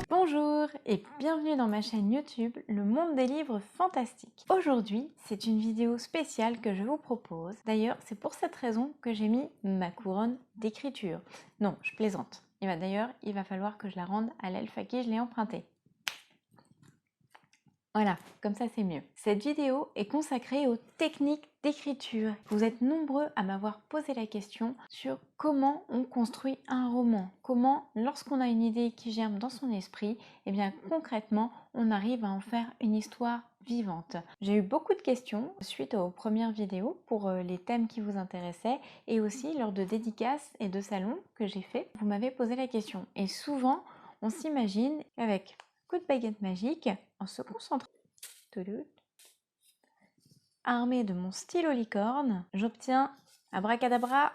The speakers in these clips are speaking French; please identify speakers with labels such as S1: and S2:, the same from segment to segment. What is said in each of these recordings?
S1: Bonjour et bienvenue dans ma chaîne YouTube Le Monde des Livres Fantastiques. Aujourd'hui, c'est une vidéo spéciale que je vous propose. D'ailleurs, c'est pour cette raison que j'ai mis ma couronne d'écriture. Non, je plaisante. D'ailleurs, il va falloir que je la rende à l'elfe à qui je l'ai empruntée. Voilà, comme ça c'est mieux. Cette vidéo est consacrée aux techniques d'écriture. Vous êtes nombreux à m'avoir posé la question sur comment on construit un roman. Comment, lorsqu'on a une idée qui germe dans son esprit, et bien concrètement, on arrive à en faire une histoire vivante. J'ai eu beaucoup de questions suite aux premières vidéos pour les thèmes qui vous intéressaient et aussi lors de dédicaces et de salons que j'ai fait. Vous m'avez posé la question et souvent, on s'imagine avec coup de baguette magique, en se concentrant, armé de mon stylo licorne, j'obtiens, abracadabra,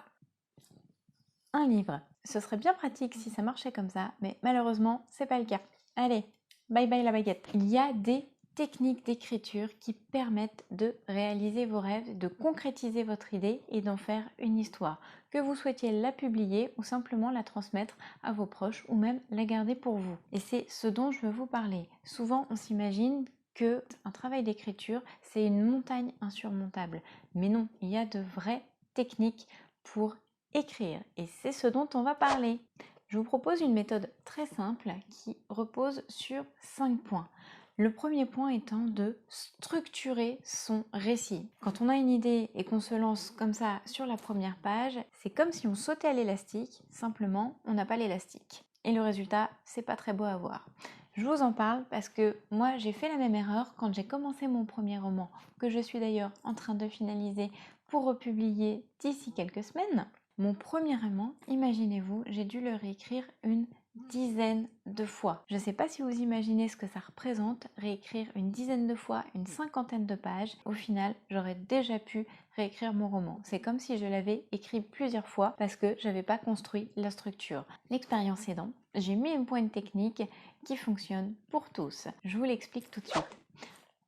S1: un livre. Ce serait bien pratique si ça marchait comme ça, mais malheureusement, c'est pas le cas. Allez, bye bye la baguette. Il y a des techniques d'écriture qui permettent de réaliser vos rêves, de concrétiser votre idée et d'en faire une histoire. Que vous souhaitiez la publier ou simplement la transmettre à vos proches ou même la garder pour vous. Et c'est ce dont je veux vous parler. Souvent, on s'imagine que un travail d'écriture, c'est une montagne insurmontable. Mais non, il y a de vraies techniques pour écrire et c'est ce dont on va parler. Je vous propose une méthode très simple qui repose sur 5 points. Le premier point étant de structurer son récit. Quand on a une idée et qu'on se lance comme ça sur la première page, c'est comme si on sautait à l'élastique, simplement on n'a pas l'élastique. Et le résultat, c'est pas très beau à voir. Je vous en parle parce que moi j'ai fait la même erreur quand j'ai commencé mon premier roman, que je suis d'ailleurs en train de finaliser pour republier d'ici quelques semaines. Mon premier roman, imaginez-vous, j'ai dû le réécrire une dizaine de fois. Je ne sais pas si vous imaginez ce que ça représente, réécrire une dizaine de fois, une cinquantaine de pages. Au final, j'aurais déjà pu réécrire mon roman. C'est comme si je l'avais écrit plusieurs fois parce que j'avais pas construit la structure. L'expérience aidant, j'ai mis un point technique qui fonctionne pour tous. Je vous l'explique tout de suite.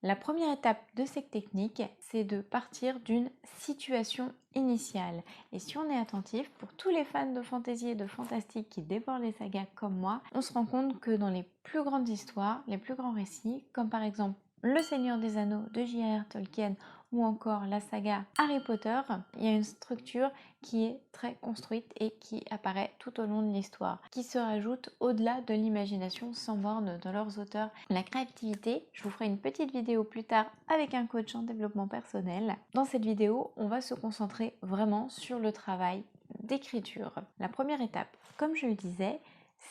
S1: La première étape de cette technique, c'est de partir d'une situation initiale. Et si on est attentif, pour tous les fans de fantasy et de fantastique qui dévorent les sagas comme moi, on se rend compte que dans les plus grandes histoires, les plus grands récits, comme par exemple Le Seigneur des Anneaux de J.R.R. Tolkien ou encore la saga Harry Potter, il y a une structure qui est très construite et qui apparaît tout au long de l'histoire, qui se rajoute au-delà de l'imagination sans borne de leurs auteurs. La créativité, je vous ferai une petite vidéo plus tard avec un coach en développement personnel. Dans cette vidéo, on va se concentrer vraiment sur le travail d'écriture. La première étape, comme je le disais,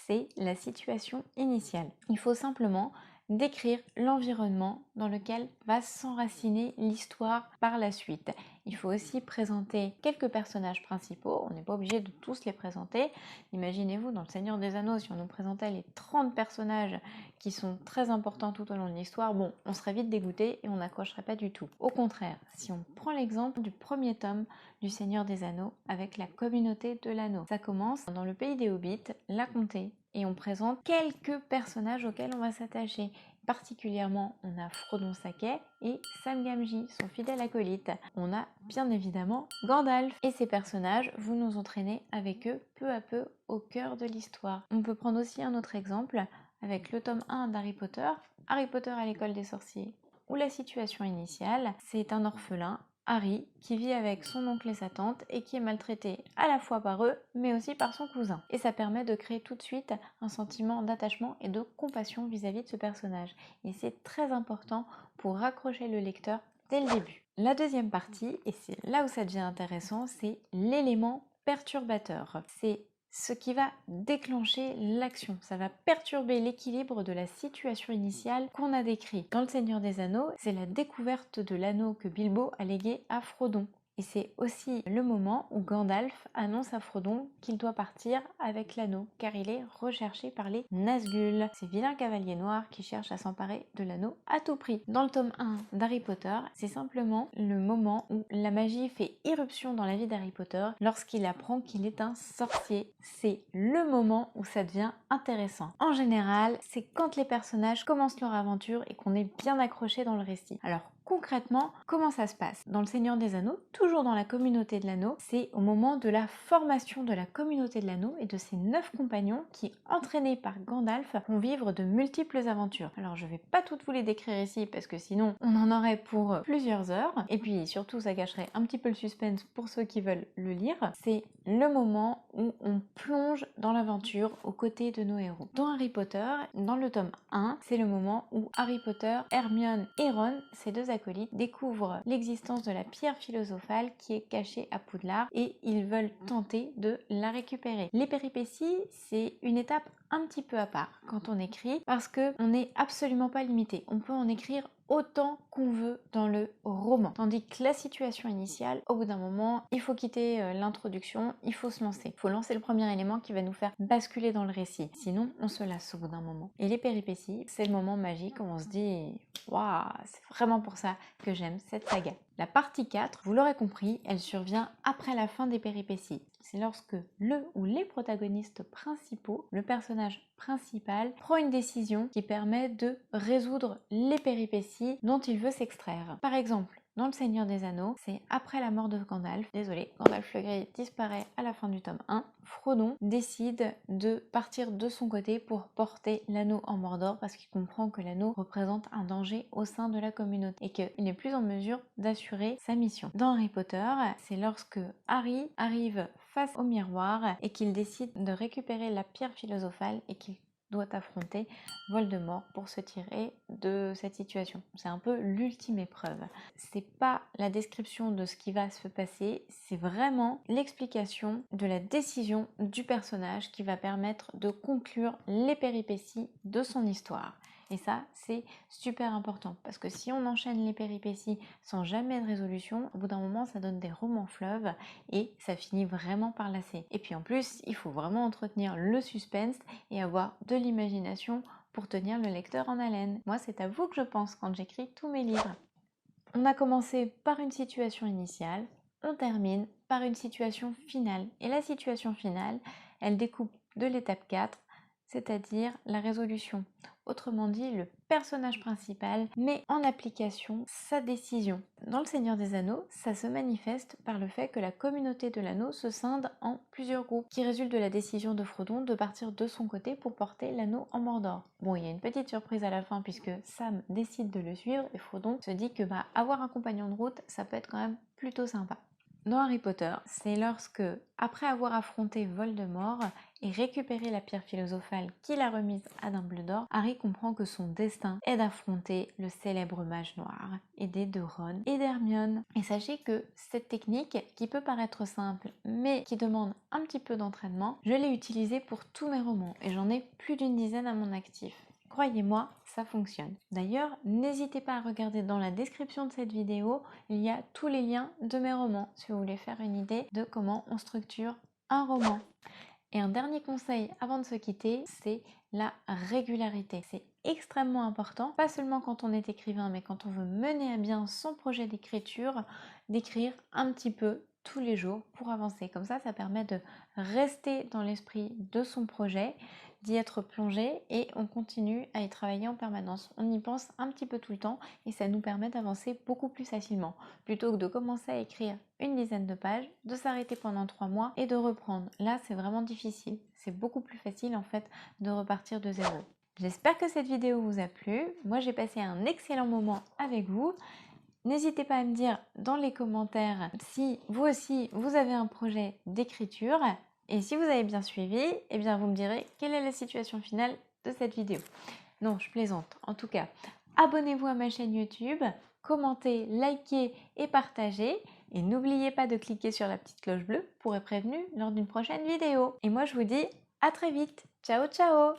S1: c'est la situation initiale. Il faut simplement décrire l'environnement dans lequel va s'enraciner l'histoire par la suite. Il faut aussi présenter quelques personnages principaux, on n'est pas obligé de tous les présenter. Imaginez-vous dans Le Seigneur des Anneaux, si on nous présentait les 30 personnages qui sont très importants tout au long de l'histoire, bon, on serait vite dégoûté et on n'accrocherait pas du tout. Au contraire, si on prend l'exemple du premier tome du Seigneur des Anneaux avec la communauté de l'anneau, ça commence dans le pays des Hobbits, la comté, et on présente quelques personnages auxquels on va s'attacher. Particulièrement, on a Frodon Sacquet et Sam Gamgee, son fidèle acolyte. On a bien évidemment Gandalf. Et ces personnages, vous nous entraînez avec eux peu à peu au cœur de l'histoire. On peut prendre aussi un autre exemple avec le tome 1 d'Harry Potter, Harry Potter à l'école des sorciers, où la situation initiale, c'est un orphelin, Harry, qui vit avec son oncle et sa tante et qui est maltraité à la fois par eux mais aussi par son cousin. Et ça permet de créer tout de suite un sentiment d'attachement et de compassion vis-à-vis de ce personnage. Et c'est très important pour raccrocher le lecteur dès le début. La deuxième partie, et c'est là où ça devient intéressant, c'est l'élément perturbateur. C'est ce qui va déclencher l'action. Ça va perturber l'équilibre de la situation initiale qu'on a décrit. Dans Le Seigneur des Anneaux, c'est la découverte de l'anneau que Bilbo a légué à Frodon. Et c'est aussi le moment où Gandalf annonce à Frodon qu'il doit partir avec l'anneau, car il est recherché par les Nazgûl, ces vilains cavaliers noirs qui cherchent à s'emparer de l'anneau à tout prix. Dans le tome 1 d'Harry Potter, c'est simplement le moment où la magie fait irruption dans la vie d'Harry Potter lorsqu'il apprend qu'il est un sorcier. C'est le moment où ça devient intéressant. En général, c'est quand les personnages commencent leur aventure et qu'on est bien accroché dans le récit. Alors, concrètement, comment ça se passe? Dans le Seigneur des Anneaux, toujours dans la communauté de l'anneau, c'est au moment de la formation de la communauté de l'anneau et de ses 9 compagnons qui, entraînés par Gandalf, vont vivre de multiples aventures. Alors je vais pas toutes vous les décrire ici parce que sinon on en aurait pour plusieurs heures. Et puis surtout ça gâcherait un petit peu le suspense pour ceux qui veulent le lire. C'est le moment où on plonge dans l'aventure aux côtés de nos héros. Dans Harry Potter, dans le tome 1, c'est le moment où Harry Potter, Hermione et Ron, ces deux acolytes, découvrent l'existence de la pierre philosophale qui est cachée à Poudlard et ils veulent tenter de la récupérer. Les péripéties, c'est une étape un petit peu à part quand on écrit parce qu'on n'est absolument pas limité. On peut en écrire autant qu'on veut dans le roman. Tandis que la situation initiale, au bout d'un moment, il faut quitter l'introduction, il faut se lancer. Il faut lancer le premier élément qui va nous faire basculer dans le récit. Sinon, on se lasse au bout d'un moment. Et les péripéties, c'est le moment magique où on se dit « Waouh, c'est vraiment pour ça que j'aime cette saga ». La partie 4, vous l'aurez compris, elle survient après la fin des péripéties. C'est lorsque le ou les protagonistes principaux, le personnage principal, prend une décision qui permet de résoudre les péripéties dont il veut s'extraire. Par exemple, dans Le Seigneur des Anneaux, c'est après la mort de Gandalf. Désolé, Gandalf le Gris disparaît à la fin du tome 1. Frodon décide de partir de son côté pour porter l'anneau en Mordor parce qu'il comprend que l'anneau représente un danger au sein de la communauté et qu'il n'est plus en mesure d'assurer sa mission. Dans Harry Potter, c'est lorsque Harry arrive face au miroir et qu'il décide de récupérer la pierre philosophale et qu'il doit affronter Voldemort pour se tirer de cette situation. C'est un peu l'ultime épreuve. C'est pas la description de ce qui va se passer, c'est vraiment l'explication de la décision du personnage qui va permettre de conclure les péripéties de son histoire. Et ça, c'est super important parce que si on enchaîne les péripéties sans jamais de résolution, au bout d'un moment, ça donne des romans fleuves et ça finit vraiment par lasser. Et puis en plus, il faut vraiment entretenir le suspense et avoir de l'imagination pour tenir le lecteur en haleine. Moi, c'est à vous que je pense quand j'écris tous mes livres. On a commencé par une situation initiale, on termine par une situation finale. Et la situation finale, elle découpe de l'étape 4, c'est-à-dire la résolution. Autrement dit, le personnage principal met en application sa décision. Dans Le Seigneur des Anneaux, ça se manifeste par le fait que la communauté de l'anneau se scinde en plusieurs groupes, qui résultent de la décision de Frodon de partir de son côté pour porter l'anneau en Mordor. Bon, il y a une petite surprise à la fin puisque Sam décide de le suivre et Frodon se dit que avoir un compagnon de route, ça peut être quand même plutôt sympa. Dans Harry Potter, c'est lorsque, après avoir affronté Voldemort et récupéré la pierre philosophale qu'il a remise à Dumbledore, Harry comprend que son destin est d'affronter le célèbre mage noir, aidé de Ron et d'Hermione. Et sachez que cette technique, qui peut paraître simple, mais qui demande un petit peu d'entraînement, je l'ai utilisée pour tous mes romans et j'en ai plus d'une dizaine à mon actif. Croyez-moi, ça fonctionne. D'ailleurs, n'hésitez pas à regarder dans la description de cette vidéo, il y a tous les liens de mes romans, si vous voulez faire une idée de comment on structure un roman. Et un dernier conseil avant de se quitter, c'est la régularité. C'est extrêmement important, pas seulement quand on est écrivain, mais quand on veut mener à bien son projet d'écriture, d'écrire un petit peu tous les jours pour avancer. Comme ça permet de rester dans l'esprit de son projet, d'y être plongé et on continue à y travailler en permanence. On y pense un petit peu tout le temps et ça nous permet d'avancer beaucoup plus facilement. Plutôt que de commencer à écrire une dizaine de pages, de s'arrêter pendant 3 mois et de reprendre. Là, c'est vraiment difficile. C'est beaucoup plus facile en fait de repartir de zéro. J'espère que cette vidéo vous a plu. Moi, j'ai passé un excellent moment avec vous. N'hésitez pas à me dire dans les commentaires si vous aussi vous avez un projet d'écriture. Et si vous avez bien suivi, eh bien vous me direz quelle est la situation finale de cette vidéo. Non, je plaisante. En tout cas, abonnez-vous à ma chaîne YouTube, commentez, likez et partagez. Et n'oubliez pas de cliquer sur la petite cloche bleue pour être prévenu lors d'une prochaine vidéo. Et moi je vous dis à très vite. Ciao ciao.